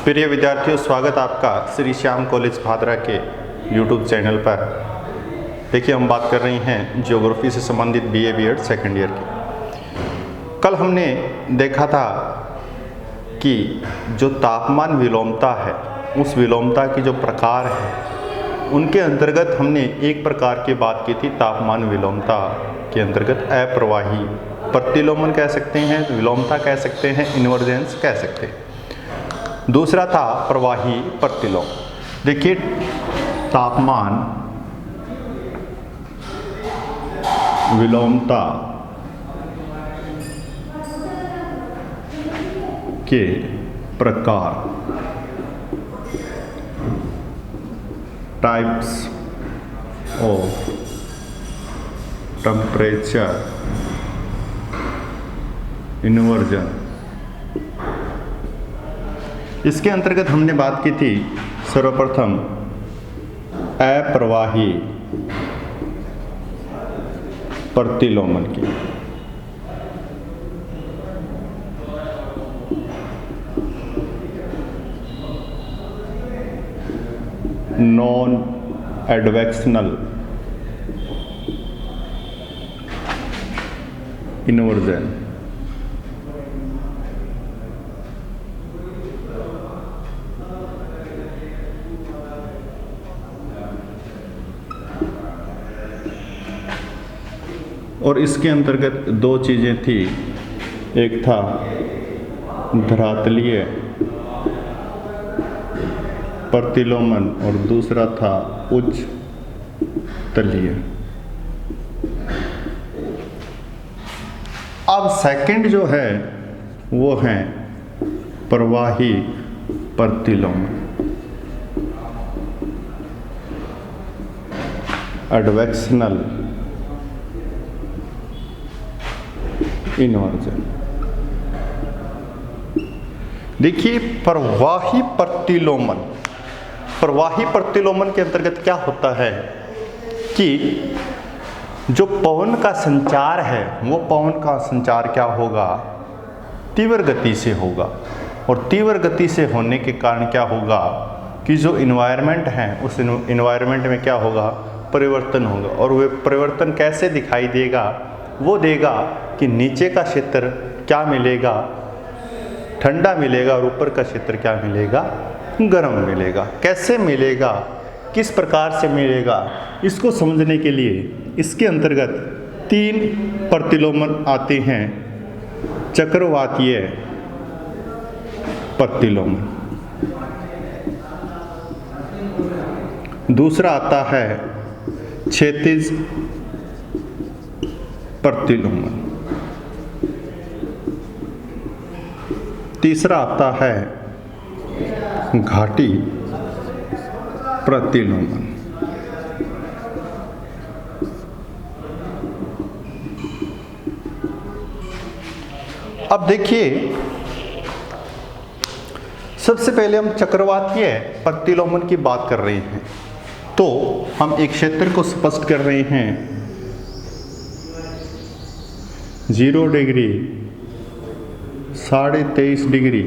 प्रिय विद्यार्थियों, स्वागत आपका श्री श्याम कॉलेज भादरा के यूट्यूब चैनल पर। देखिए, हम बात कर रहे हैं ज्योग्राफी से संबंधित बीए बीएड सेकेंड ईयर की। कल हमने देखा था कि जो तापमान विलोमता है, उस विलोमता की जो प्रकार है, उनके अंतर्गत हमने एक प्रकार की बात की थी। तापमान विलोमता के अंतर्गत अप्रवाही प्रतिलोमन कह सकते हैं, विलोमता कह सकते हैं, इन्वर्जेंस कह सकते हैं। दूसरा था प्रवाही प्रतिलोम। देखिए, तापमान विलोमता के प्रकार, टाइप्स ऑफ टेम्परेचर इन्वर्जन, इसके अंतर्गत हमने बात की थी सर्वप्रथम अप्रवाही प्रतिलोमन की। नॉन एडवेक्शनल इन्वर्जन, और इसके अंतर्गत दो चीज़ें थी। एक था धरातलीय प्रतिलोमन और दूसरा था उच्च तलीय। अब सेकंड जो है वो है प्रवाही प्रतिलोमन, एडवेक्शनल इन्वर्जन। देखिए, प्रवाही प्रतिलोमन, प्रवाही प्रतिलोमन के अंतर्गत क्या होता है कि जो पवन का संचार है, वो पवन का संचार क्या होगा, तीव्र गति से होगा। और तीव्र गति से होने के कारण क्या होगा कि जो इन्वायरमेंट है, उस इन्वायरमेंट में क्या होगा, परिवर्तन होगा। और वह परिवर्तन कैसे दिखाई देगा, वो देगा कि नीचे का क्षेत्र क्या मिलेगा, ठंडा मिलेगा, और ऊपर का क्षेत्र क्या मिलेगा, गर्म मिलेगा। कैसे मिलेगा, किस प्रकार से मिलेगा, इसको समझने के लिए इसके अंतर्गत तीन प्रतिलोमन आते हैं। चक्रवातीय प्रतिलोमन, दूसरा आता है क्षैतिज प्रतिलोमन, तीसरा आता है घाटी प्रतिलोमन। अब देखिए, सबसे पहले हम चक्रवातीय प्रतिलोमन की बात कर रहे हैं, तो हम एक क्षेत्र को स्पष्ट कर रहे हैं। 0 डिग्री, 23.5 डिग्री,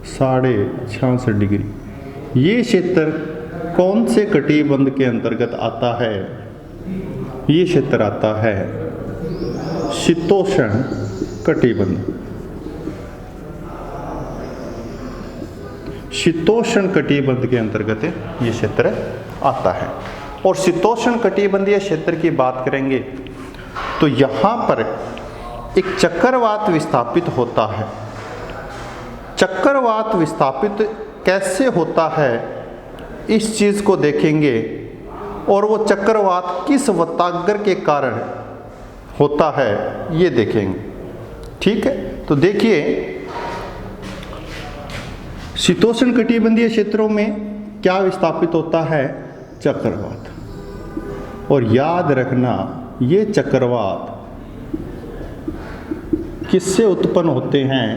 66.5 डिग्री। ये क्षेत्र कौन से कटिबंध के अंतर्गत आता है? ये क्षेत्र आता है शीतोष्ण कटिबंध। शीतोष्ण कटिबंध के अंतर्गत ये क्षेत्र आता है। और शीतोष्ण कटिबंधीय क्षेत्र की बात करेंगे तो यहाँ पर एक चक्रवात विस्थापित होता है। चक्रवात विस्थापित कैसे होता है, इस चीज़ को देखेंगे। और वो चक्रवात किस वताग्र के कारण होता है, ये देखेंगे। ठीक है, तो देखिए, शीतोष्ण कटिबंधीय क्षेत्रों में क्या विस्थापित होता है, चक्रवात। और याद रखना, ये चक्रवात किससे उत्पन्न होते हैं,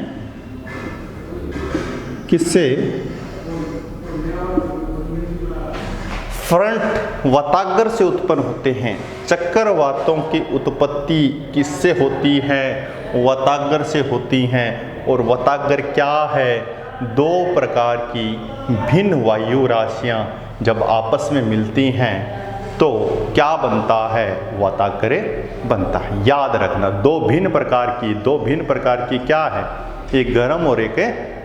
किससे, फ्रंट वताग्र से उत्पन्न होते हैं। चक्रवातों की उत्पत्ति किससे होती है, वताग्र से होती हैं। और वतागर क्या है? दो प्रकार की भिन्न वायु राशियां जब आपस में मिलती हैं तो क्या बनता है? वतागर बनता है। याद रखना, दो भिन्न प्रकार की क्या है? एक गर्म और एक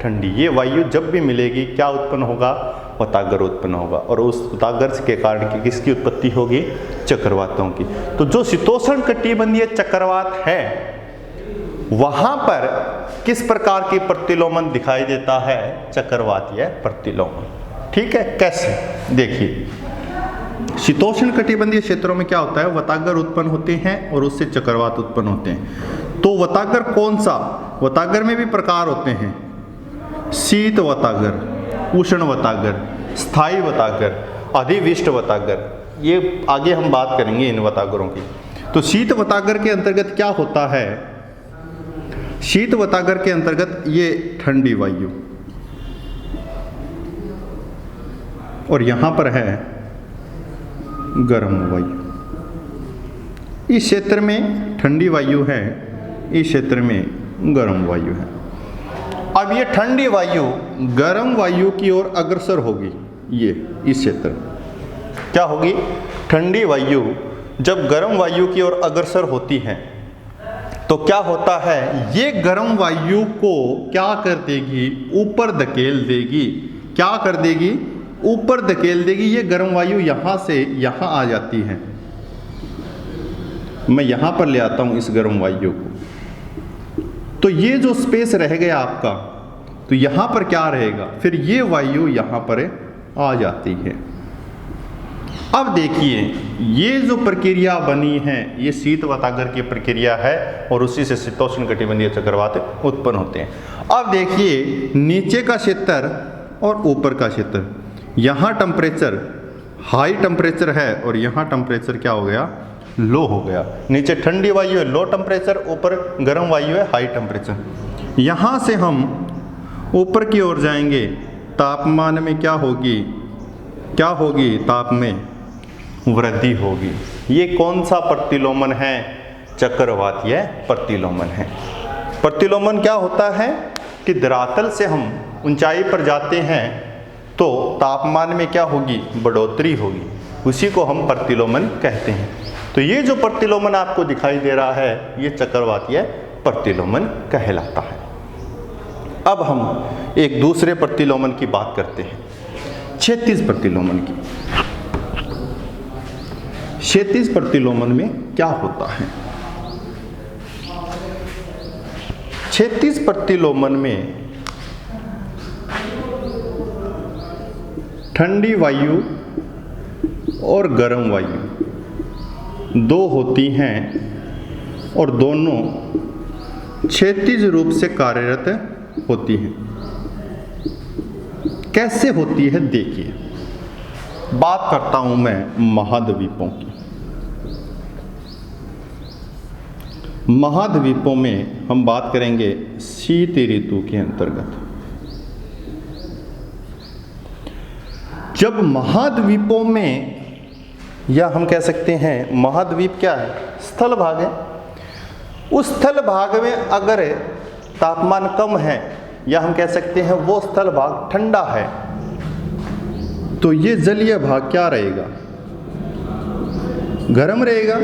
ठंडी। ये वायु जब भी मिलेगी क्या उत्पन्न होगा? वतागर उत्पन्न होगा, और उस वतागर के कारण किसकी उत्पत्ति होगी? चक्रवातों की। तो जो शीतोष्ण कटिबंधीय चक्रवात है वहां पर किस प्रकार की प्रतिलोमन दिखाई देता है? चक्रवातीय प्रतिलोमन। ठीक है, कैसे? देखिए, शीतोष्ण कटिबंधीय क्षेत्रों में क्या होता है? वतागर उत्पन्न होते हैं और उससे चक्रवात उत्पन्न होते हैं। तो वतागर कौन सा? वतागर में भी प्रकार होते हैं, शीत वतागर, उष्ण वतागर, स्थायी वतागर, अधिविष्ट वतागर। ये आगे हम बात करेंगे इन वतागरों की। तो शीत वतागर के अंतर्गत क्या होता है? शीत वतागर के अंतर्गत ये ठंडी वायु, और यहां पर है गर्म वायु। इस क्षेत्र में ठंडी वायु है, इस क्षेत्र में गर्म वायु है। अब ये ठंडी वायु गर्म वायु की ओर अग्रसर होगी। ये इस क्षेत्र क्या होगी? ठंडी वायु जब गर्म वायु की ओर अग्रसर होती है तो क्या होता है? ये गर्म वायु को क्या कर देगी? ऊपर धकेल देगी। क्या कर देगी? ऊपर धकेल देगी। ये गर्म वायु यहां से यहां आ जाती है। मैं यहां पर ले आता हूं इस गर्म वायु को, तो ये जो स्पेस रह गया आपका, तो यहां पर क्या रहेगा? फिर ये वायु यहां पर आ जाती है। अब देखिए, ये जो प्रक्रिया बनी है ये शीत वतागर की प्रक्रिया है, और उसी से शीतोष्ण कटिबंधीय चक्रवात उत्पन्न होते हैं। अब देखिए, नीचे का क्षेत्र और ऊपर का क्षेत्र, यहाँ टेम्परेचर हाई टेम्परेचर है और यहाँ टेम्परेचर क्या हो गया? लो हो गया। नीचे ठंडी वायु है, लो टेम्परेचर, ऊपर गर्म वायु है, हाई टेम्परेचर। यहाँ से हम ऊपर की ओर जाएंगे, तापमान में क्या होगी? क्या होगी? ताप में वृद्धि होगी। ये कौन सा प्रतिलोमन है? चक्रवातीय प्रतिलोमन है। प्रतिलोमन क्या होता है कि धरातल से हम ऊंचाई पर जाते हैं तो तापमान में क्या होगी? बढ़ोतरी होगी। उसी को हम प्रतिलोमन कहते हैं। तो ये जो प्रतिलोमन आपको दिखाई दे रहा है ये चक्रवातीय प्रतिलोमन कहलाता है। अब हम एक दूसरे प्रतिलोमन की बात करते हैं, क्षैतिज प्रतिलोमन की। क्षैतिज प्रतिलोमन में क्या होता है? क्षैतिज प्रतिलोमन में ठंडी वायु और गर्म वायु दो होती हैं और दोनों क्षैतिज रूप से कार्यरत होती हैं। कैसे होती है? देखिए, बात करता हूं मैं महाद्वीपों की। महाद्वीपों में हम बात करेंगे शीत ऋतु के अंतर्गत। जब महाद्वीपों में, या हम कह सकते हैं महाद्वीप क्या है? स्थल भाग है। उस स्थल भाग में अगर तापमान कम है, या हम कह सकते हैं वो स्थल भाग ठंडा है, तो ये जलीय भाग क्या रहेगा? गर्म रहेगा।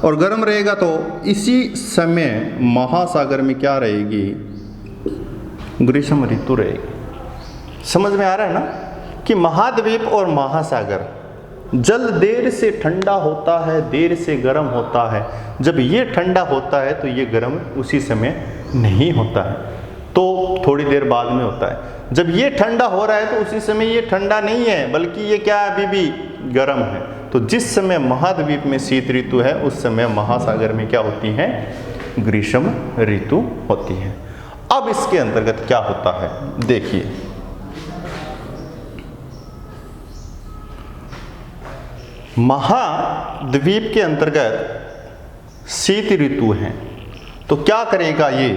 और गर्म रहेगा तो इसी समय महासागर में क्या रहेगी? ग्रीष्म ऋतु रहेगी। समझ में आ रहा है ना कि महाद्वीप और महासागर, जल देर से ठंडा होता है, देर से गर्म होता है। जब ये ठंडा होता है तो ये गर्म उसी समय नहीं होता है, तो थोड़ी देर बाद में होता है। जब ये ठंडा हो रहा है तो उसी समय ये ठंडा नहीं है, बल्कि ये क्या है? अभी भी गर्म है। तो जिस समय महाद्वीप में शीत ऋतु है उस समय महासागर में क्या होती है? ग्रीष्म ऋतु होती है। अब इसके अंतर्गत क्या होता है? देखिए, महाद्वीप के अंतर्गत शीत ऋतु है, तो क्या करेगा ये?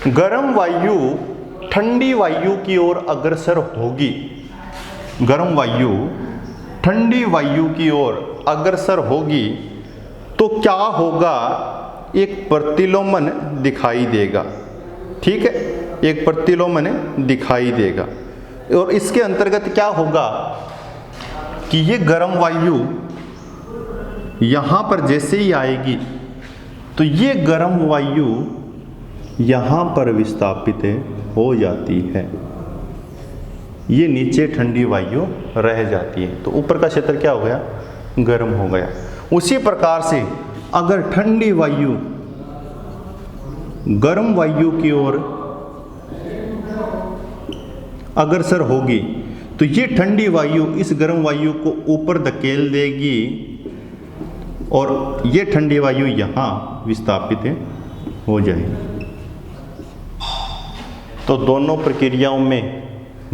गर्म वायु ठंडी वायु की ओर अग्रसर होगी, गर्म वायु ठंडी वायु की ओर अग्रसर होगी तो क्या होगा, एक प्रतिलोमन दिखाई देगा। ठीक है, एक प्रतिलोमन दिखाई देगा। और इसके अंतर्गत क्या होगा कि ये गर्म वायु यहां पर जैसे ही आएगी तो ये गर्म वायु यहां पर विस्थापित हो जाती है, ये नीचे ठंडी वायु रह जाती है, तो ऊपर का क्षेत्र क्या हो गया, गर्म हो गया। उसी प्रकार से अगर ठंडी वायु गर्म वायु की ओर अग्रसर होगी तो ये ठंडी वायु इस गर्म वायु को ऊपर धकेल देगी और ये ठंडी वायु यहाँ विस्थापित हो जाएगी। तो दोनों प्रक्रियाओं में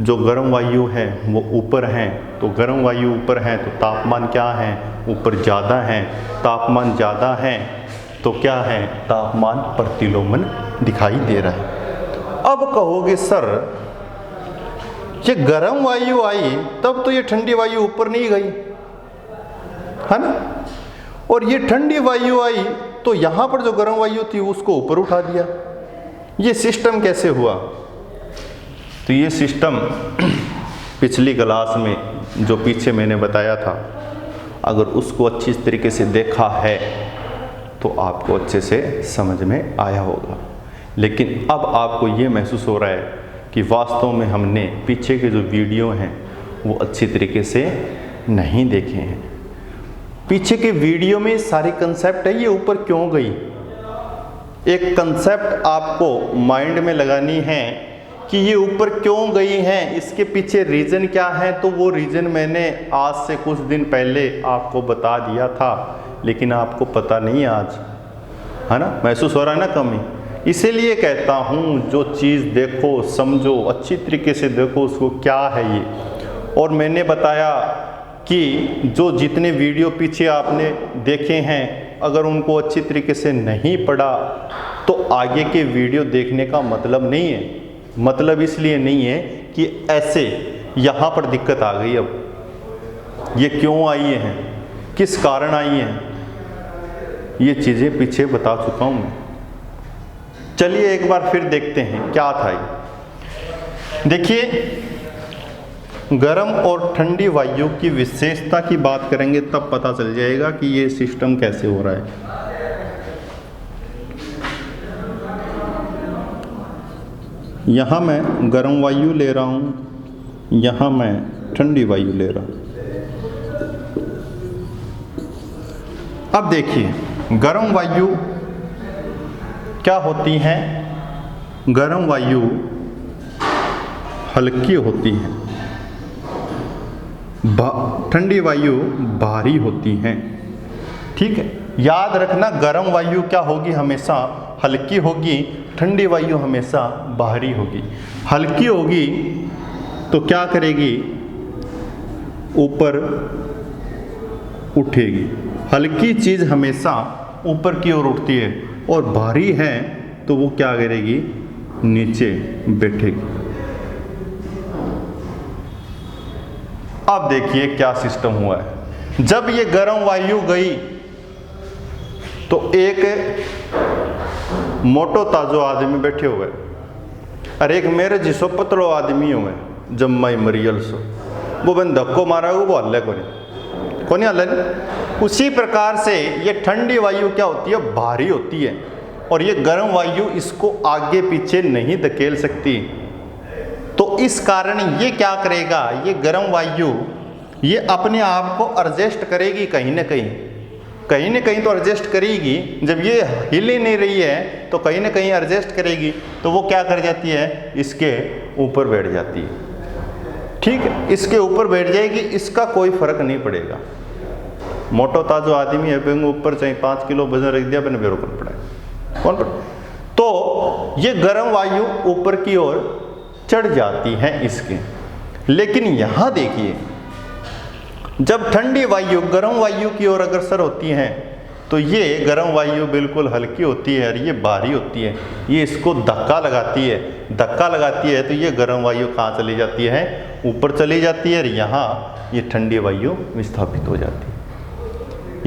जो गर्म वायु है वो ऊपर है, तो गर्म वायु ऊपर है तो तापमान क्या है, ऊपर ज़्यादा है, तापमान ज़्यादा है तो क्या है, तापमान प्रतिलोमन दिखाई दे रहा है। अब कहोगे सर ये गर्म वायु आई तब तो ये ठंडी वायु ऊपर नहीं गई है ना, और ये ठंडी वायु आई तो यहाँ पर जो गर्म वायु थी उसको ऊपर उठा दिया, ये सिस्टम कैसे हुआ। तो ये सिस्टम पिछली क्लास में जो पीछे मैंने बताया था, अगर उसको अच्छी तरीके से देखा है तो आपको अच्छे से समझ में आया होगा। लेकिन अब आपको ये महसूस हो रहा है कि वास्तव में हमने पीछे के जो वीडियो हैं वो अच्छी तरीके से नहीं देखे हैं। पीछे के वीडियो में सारी कंसेप्ट है, ये ऊपर क्यों गई, एक कंसेप्ट आपको माइंड में लगानी है कि ये ऊपर क्यों गई हैं, इसके पीछे रीज़न क्या है। तो वो रीज़न मैंने आज से कुछ दिन पहले आपको बता दिया था, लेकिन आपको पता नहीं आज, है ना, महसूस हो रहा है ना कमी। इसीलिए कहता हूँ जो चीज़ देखो समझो अच्छी तरीके से देखो उसको क्या है ये। और मैंने बताया कि जो जितने वीडियो पीछे आपने देखे हैं अगर उनको अच्छी तरीके से नहीं पढ़ा तो आगे के वीडियो देखने का मतलब नहीं है। मतलब इसलिए नहीं है कि ऐसे यहाँ पर दिक्कत आ गई, अब ये क्यों आई है, किस कारण आई है, ये चीज़ें पीछे बता चुका हूँ मैं। चलिए एक बार फिर देखते हैं क्या था ये। देखिए गर्म और ठंडी वायु की विशेषता की बात करेंगे तब पता चल जाएगा कि ये सिस्टम कैसे हो रहा है। यहाँ मैं गर्म वायु ले रहा हूँ, यहाँ मैं ठंडी वायु ले रहा हूँ। अब देखिए गर्म वायु क्या होती हैं, गर्म वायु हल्की होती हैं, ठंडी वायु भारी होती हैं। ठीक है, याद रखना गर्म वायु क्या होगी, हमेशा हल्की होगी, ठंडी वायु हमेशा भारी होगी। हल्की होगी तो क्या करेगी, ऊपर उठेगी, हल्की चीज़ हमेशा ऊपर की ओर उठती है, और भारी है तो वो क्या करेगी, नीचे बैठेगी। अब देखिए क्या सिस्टम हुआ है। जब ये गर्म वायु गई तो एक मोटो ताजो आदमी बैठे हुए और एक मेरे जिसो पतलो आदमी हुए जम्मा मरियल सो, वो बन धक्को मारा वो हल्ले कोनी हल्ले। उसी प्रकार से ये ठंडी वायु क्या होती है, भारी होती है, और ये गर्म वायु इसको आगे पीछे नहीं धकेल सकती। तो इस कारण ये क्या करेगा, ये गर्म वायु ये अपने आप को एडजस्ट करेगी, कहीं ना कहीं तो एडजस्ट करेगी। जब ये हिल ही नहीं रही है तो कहीं ना कहीं एडजस्ट करेगी, तो वो क्या कर जाती है, इसके ऊपर बैठ जाती है। ठीक है, इसके ऊपर बैठ जाएगी, इसका कोई फर्क नहीं पड़ेगा। मोटो ताजो आदमी है, ऊपर चाहे 5 किलो वजन रख दिया, अपने बेरों पर पड़ा कौन पड़ा। तो ये गर्म वायु ऊपर की ओर चढ़ जाती है इसके। लेकिन यहां देखिए, जब ठंडी वायु गर्म वायु की ओर अग्रसर होती है तो ये गर्म वायु बिल्कुल हल्की होती है और ये भारी होती है, ये इसको धक्का लगाती है तो ये गर्म वायु कहाँ चली जाती है, ऊपर चली जाती है और यहाँ ये ठंडी वायु विस्थापित हो जाती है।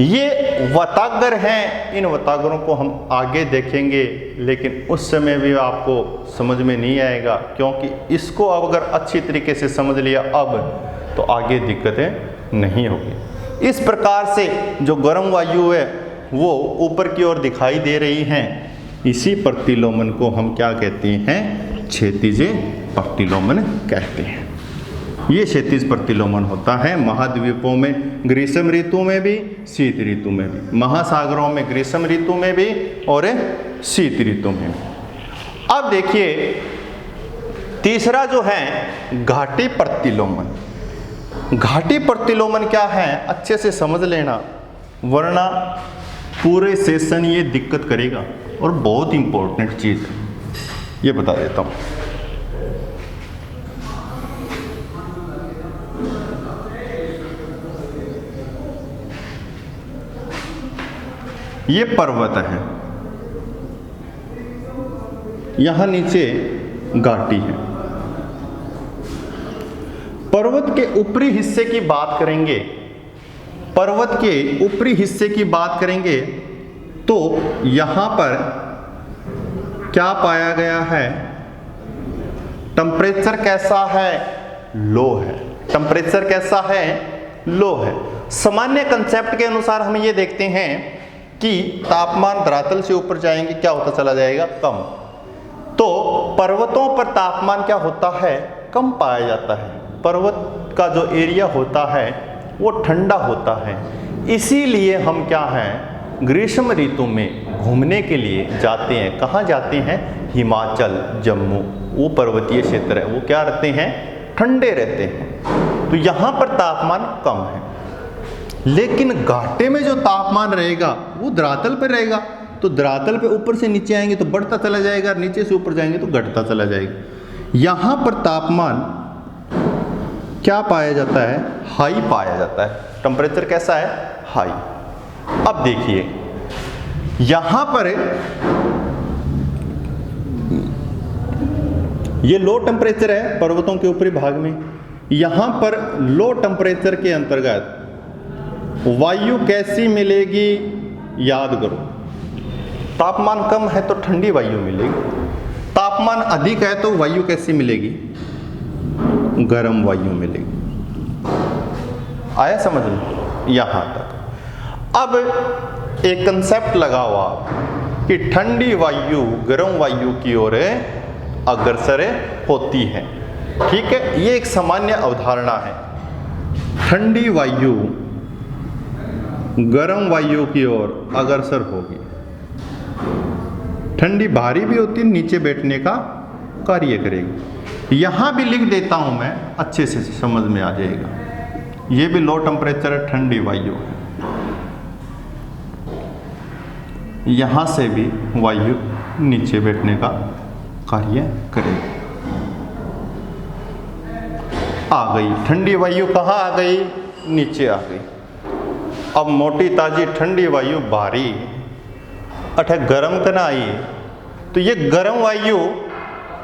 ये वतागर हैं, इन वतागरों को हम आगे देखेंगे, लेकिन उस समय भी आपको समझ में नहीं आएगा, क्योंकि इसको अब अगर अच्छी तरीके से समझ लिया अब तो आगे दिक्कतें नहीं होगी। इस प्रकार से जो गर्म वायु है वो ऊपर की ओर दिखाई दे रही हैं, इसी प्रतिलोमन को हम क्या कहते हैं, क्षैतिज प्रतिलोमन कहते हैं। ये क्षैतिज प्रतिलोमन होता है महाद्वीपों में ग्रीष्म ऋतु में भी, शीत ऋतु में भी, महासागरों में ग्रीष्म ऋतु में भी और शीत ऋतु में भी। अब देखिए तीसरा जो है घाटी प्रतिलोमन। घाटी प्रतिलोमन क्या है, अच्छे से समझ लेना, वरना पूरे सेशन ये दिक्कत करेगा और बहुत इंपॉर्टेंट चीज़ है, ये बता देता हूँ। ये पर्वत है, यहां नीचे घाटी है। पर्वत के ऊपरी हिस्से की बात करेंगे, पर्वत के ऊपरी हिस्से की बात करेंगे तो यहां पर क्या पाया गया है, टेम्परेचर कैसा है, लो है। टेम्परेचर कैसा है, लो है। सामान्य कंसेप्ट के अनुसार हम ये देखते हैं कि तापमान धरातल से ऊपर जाएंगे क्या होता चला जाएगा, कम। तो पर्वतों पर तापमान क्या होता है, कम पाया जाता है। पर्वत का जो एरिया होता है वो ठंडा होता है, इसीलिए हम क्या हैं, ग्रीष्म ऋतु में घूमने के लिए जाते हैं। कहाँ जाते हैं, हिमाचल, जम्मू, वो पर्वतीय क्षेत्र है, वो क्या रहते हैं, ठंडे रहते हैं। तो यहाँ पर तापमान कम है, लेकिन घाटे में जो तापमान रहेगा वो धरातल पर रहेगा। तो धरातल पे ऊपर से नीचे आएंगे तो बढ़ता चला जाएगा, नीचे से ऊपर जाएंगे तो घटता चला जाएगा। यहाँ पर तापमान क्या पाया जाता है, हाई पाया जाता है। टेम्परेचर कैसा है, हाई। अब देखिए यहाँ पर ये लो टेम्परेचर है पर्वतों के ऊपरी भाग में। यहाँ पर लो टेम्परेचर के अंतर्गत वायु कैसी मिलेगी, याद करो, तापमान कम है तो ठंडी वायु मिलेगी, तापमान अधिक है तो वायु कैसी मिलेगी, गर्म वायु मिलेगी। आया समझ में यहाँ तक। अब एक कंसेप्ट लगा हुआ कि ठंडी वायु गर्म वायु की ओर अग्रसर होती है। ठीक है, ये एक सामान्य अवधारणा है। ठंडी वायु गर्म वायु की ओर अग्रसर होगी। ठंडी भारी भी होती है, नीचे बैठने का कार्य करेगी। यहाँ भी लिख देता हूँ मैं, अच्छे से समझ में आ जाएगा। ये भी लो टेम्परेचर है, ठंडी वायु है। यहाँ से भी वायु नीचे बैठने का कार्य करेगी। आ गई ठंडी वायु, कहाँ आ गई, नीचे आ गई। अब मोटी ताजी ठंडी वायु भारी अठे गर्म कना आई, तो ये गर्म वायु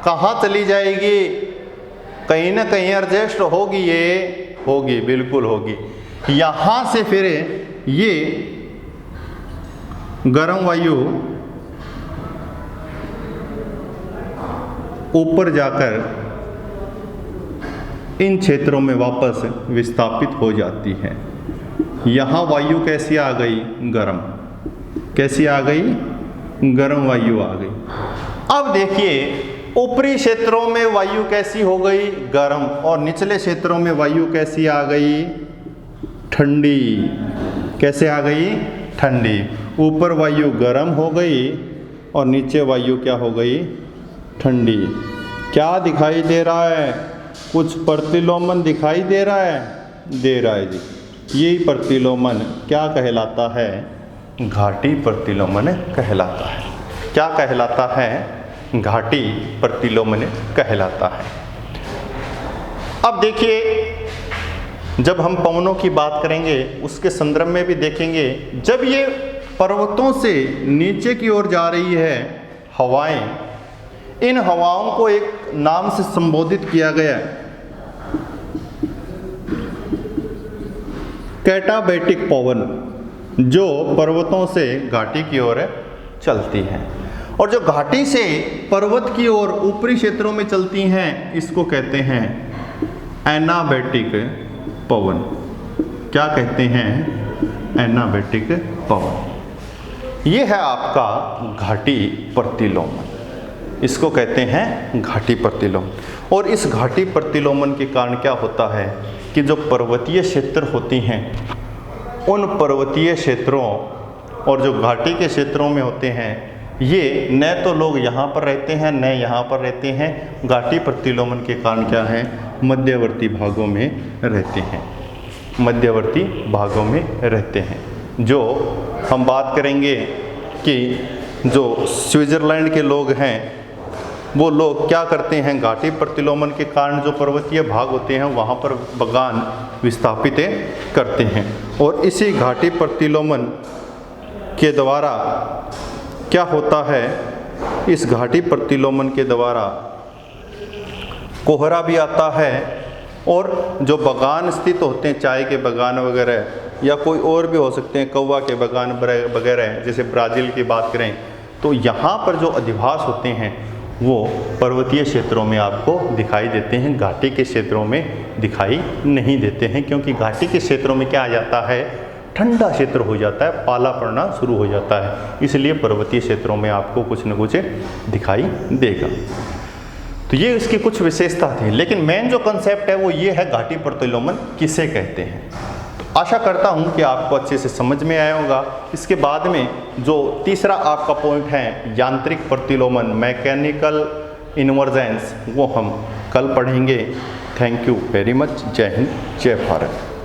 कहाँ चली जाएगी, कहीं ना कहीं एडजस्ट होगी, ये होगी, बिल्कुल होगी। यहाँ से फिर ये गर्म वायु ऊपर जाकर इन क्षेत्रों में वापस विस्थापित हो जाती है। यहाँ वायु कैसी आ गई, गर्म। कैसी आ गई, गर्म वायु आ गई। अब देखिए ऊपरी क्षेत्रों में वायु कैसी हो गई, गर्म, और निचले क्षेत्रों में वायु कैसी आ गई, ठंडी। कैसे आ गई, ठंडी। ऊपर वायु गर्म हो गई और नीचे वायु क्या हो गई, ठंडी। क्या दिखाई दे रहा है, कुछ प्रतिलोमन दिखाई दे रहा है, दे रहा है जी। यही प्रतिलोमन क्या कहलाता है, घाटी प्रतिलोमन कहलाता है। क्या कहलाता है, घाटी प्रतिलोमन कहलाता है। अब देखिए जब हम पवनों की बात करेंगे उसके संदर्भ में भी देखेंगे, जब ये पर्वतों से नीचे की ओर जा रही है हवाएं, इन हवाओं को एक नाम से संबोधित किया गया है, कैटाबैटिक पवन, जो पर्वतों से घाटी की ओर चलती हैं। और जो घाटी से पर्वत की ओर ऊपरी क्षेत्रों में चलती हैं, इसको कहते हैं एनाबैटिक पवन। क्या कहते हैं? एनाबैटिक पवन। ये है आपका घाटी प्रतिलोमन, इसको कहते हैं घाटी प्रतिलोमन। और इस घाटी प्रतिलोमन के कारण क्या होता है कि जो पर्वतीय क्षेत्र होती हैं, उन पर्वतीय क्षेत्रों और जो घाटी के क्षेत्रों में होते हैं, ये न तो लोग यहाँ पर रहते हैं न यहाँ पर रहते हैं। घाटी प्रतिलोमन के कारण क्या है? मध्यवर्ती भागों में रहते हैं, मध्यवर्ती भागों में रहते हैं। जो हम बात करेंगे कि जो स्विट्ज़रलैंड के लोग हैं, वो लोग क्या करते हैं? घाटी प्रतिलोमन के कारण जो पर्वतीय भाग होते हैं वहाँ पर बागान विस्थापित करते हैं। और इसी घाटी प्रतिलोमन के द्वारा क्या होता है? इस घाटी प्रतिलोमन के द्वारा कोहरा भी आता है, और जो बागान स्थित होते हैं, चाय के बागान वगैरह या कोई और भी हो सकते हैं, कौवा के बागान वगैरह, जैसे ब्राज़ील की बात करें, तो यहाँ पर जो अधिवास होते हैं वो पर्वतीय क्षेत्रों में आपको दिखाई देते हैं, घाटी के क्षेत्रों में दिखाई नहीं देते हैं। क्योंकि घाटी के क्षेत्रों में क्या आ जाता है? ठंडा क्षेत्र हो जाता है, पाला पड़ना शुरू हो जाता है, इसलिए पर्वतीय क्षेत्रों में आपको कुछ न कुछ दिखाई देगा। तो ये इसकी कुछ विशेषता थी, लेकिन मेन जो कंसेप्ट है वो ये है, घाटी प्रतिलोमन किसे कहते हैं। तो आशा करता हूँ कि आपको अच्छे से समझ में आया होगा। इसके बाद में जो तीसरा आपका पॉइंट है, यांत्रिक प्रतिलोमन, मैकेनिकल इन्वर्जेंस, वो हम कल पढ़ेंगे। Thank you very much. जय हिंद, जय भारत।